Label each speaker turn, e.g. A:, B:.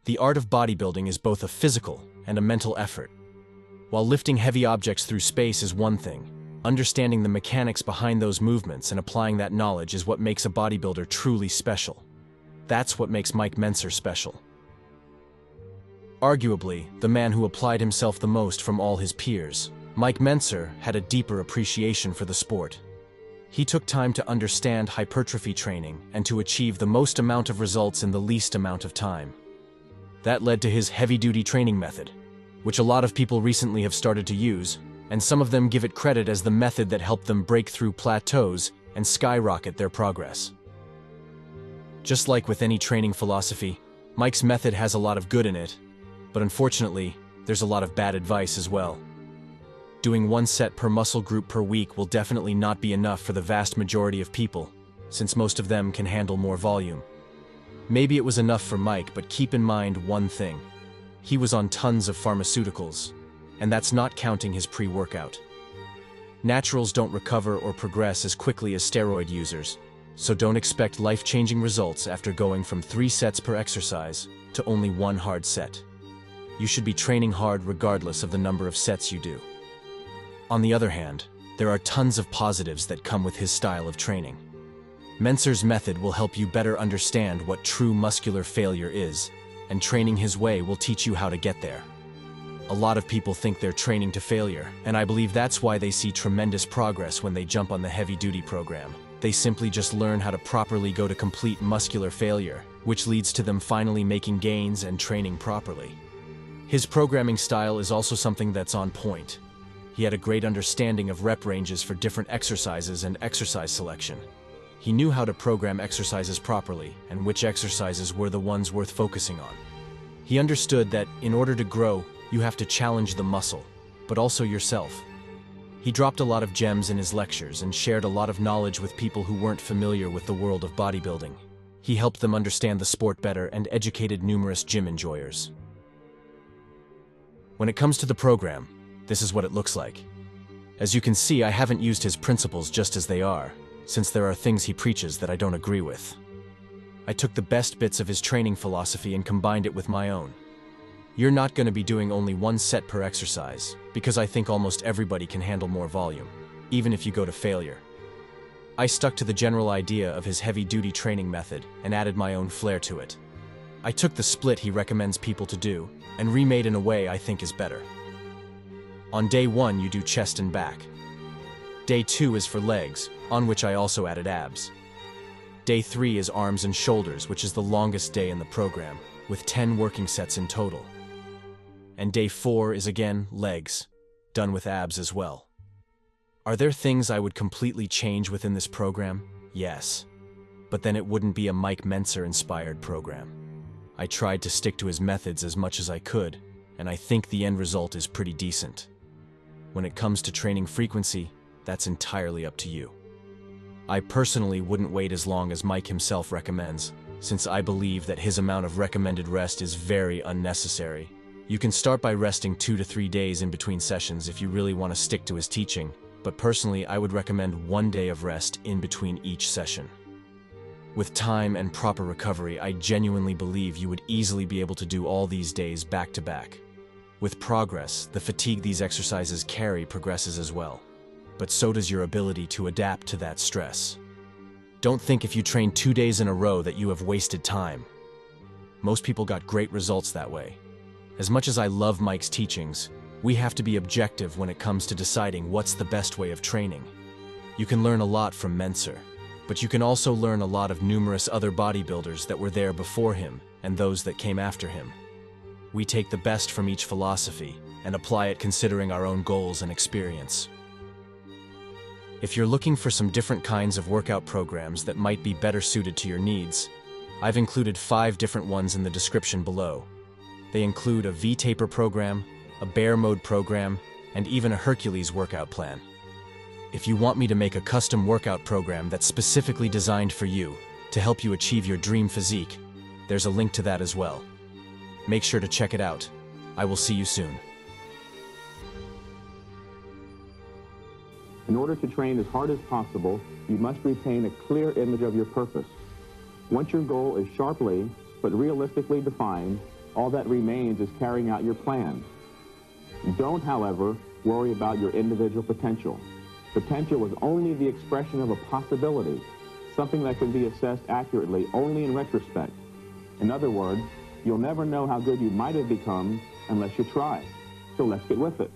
A: The art of bodybuilding is both a physical and a mental effort. While lifting heavy objects through space is one thing, understanding the mechanics behind those movements and applying that knowledge is what makes a bodybuilder truly special. That's what makes Mike Mentzer special. Arguably, the man who applied himself the most from all his peers, Mike Mentzer had a deeper appreciation for the sport. He took time to understand hypertrophy training and to achieve the most amount of results in the least amount of time. That led to his heavy-duty training method, which a lot of people recently have started to use, and some of them give it credit as the method that helped them break through plateaus and skyrocket their progress. Just like with any training philosophy, Mike's method has a lot of good in it, but unfortunately, there's a lot of bad advice as well. Doing one set per muscle group per week will definitely not be enough for the vast majority of people, since most of them can handle more volume. Maybe it was enough for Mike, but keep in mind one thing. He was on tons of pharmaceuticals, and that's not counting his pre-workout. Naturals don't recover or progress as quickly as steroid users, so don't expect life-changing results after going from 3 sets per exercise to only 1 hard set. You should be training hard regardless of the number of sets you do. On the other hand, there are tons of positives that come with his style of training. Mentzer's method will help you better understand what true muscular failure is, and training his way will teach you how to get there. A lot of people think they're training to failure, and I believe that's why they see tremendous progress when they jump on the heavy-duty program. They simply just learn how to properly go to complete muscular failure, which leads to them finally making gains and training properly. His programming style is also something that's on point. He had a great understanding of rep ranges for different exercises and exercise selection. He knew how to program exercises properly and which exercises were the ones worth focusing on. He understood that in order to grow, you have to challenge the muscle, but also yourself. He dropped a lot of gems in his lectures and shared a lot of knowledge with people who weren't familiar with the world of bodybuilding. He helped them understand the sport better and educated numerous gym enjoyers. When it comes to the program, this is what it looks like. As you can see, I haven't used his principles just as they are, since there are things he preaches that I don't agree with. I took the best bits of his training philosophy and combined it with my own. You're not going to be doing only 1 set per exercise, because I think almost everybody can handle more volume, even if you go to failure. I stuck to the general idea of his heavy-duty training method and added my own flair to it. I took the split he recommends people to do and remade in a way I think is better. On day 1, you do chest and back. Day 2 is for legs, on which I also added abs. Day 3 is arms and shoulders, which is the longest day in the program, with 10 working sets in total. And day 4 is again legs, done with abs as well. Are there things I would completely change within this program? Yes. But then it wouldn't be a Mike Mentzer-inspired program. I tried to stick to his methods as much as I could, and I think the end result is pretty decent. When it comes to training frequency, that's entirely up to you. I personally wouldn't wait as long as Mike himself recommends, since I believe that his amount of recommended rest is very unnecessary. You can start by resting 2 to 3 days in between sessions if you really want to stick to his teaching, but personally I would recommend 1 day of rest in between each session. With time and proper recovery, I genuinely believe you would easily be able to do all these days back to back. With progress, the fatigue these exercises carry progresses as well, but so does your ability to adapt to that stress. Don't think if you train 2 days in a row that you have wasted time. Most people got great results that way. As much as I love Mike's teachings, we have to be objective when it comes to deciding what's the best way of training. You can learn a lot from Mentzer, but you can also learn a lot of numerous other bodybuilders that were there before him and those that came after him. We take the best from each philosophy and apply it considering our own goals and experience. If you're looking for some different kinds of workout programs that might be better suited to your needs, I've included 5 different ones in the description below. They include a V-taper program, a bear mode program, and even a Hercules workout plan. If you want me to make a custom workout program that's specifically designed for you to help you achieve your dream physique, there's a link to that as well. Make sure to check it out. I will see you soon.
B: In order to train as hard as possible, you must retain a clear image of your purpose. Once your goal is sharply but realistically defined, All that remains is carrying out your plan. Don't, however, worry about your individual potential. Potential is only the expression of a possibility, something that can be assessed accurately only in retrospect. In other words, you'll never know how good you might have become unless you try. So let's get with it.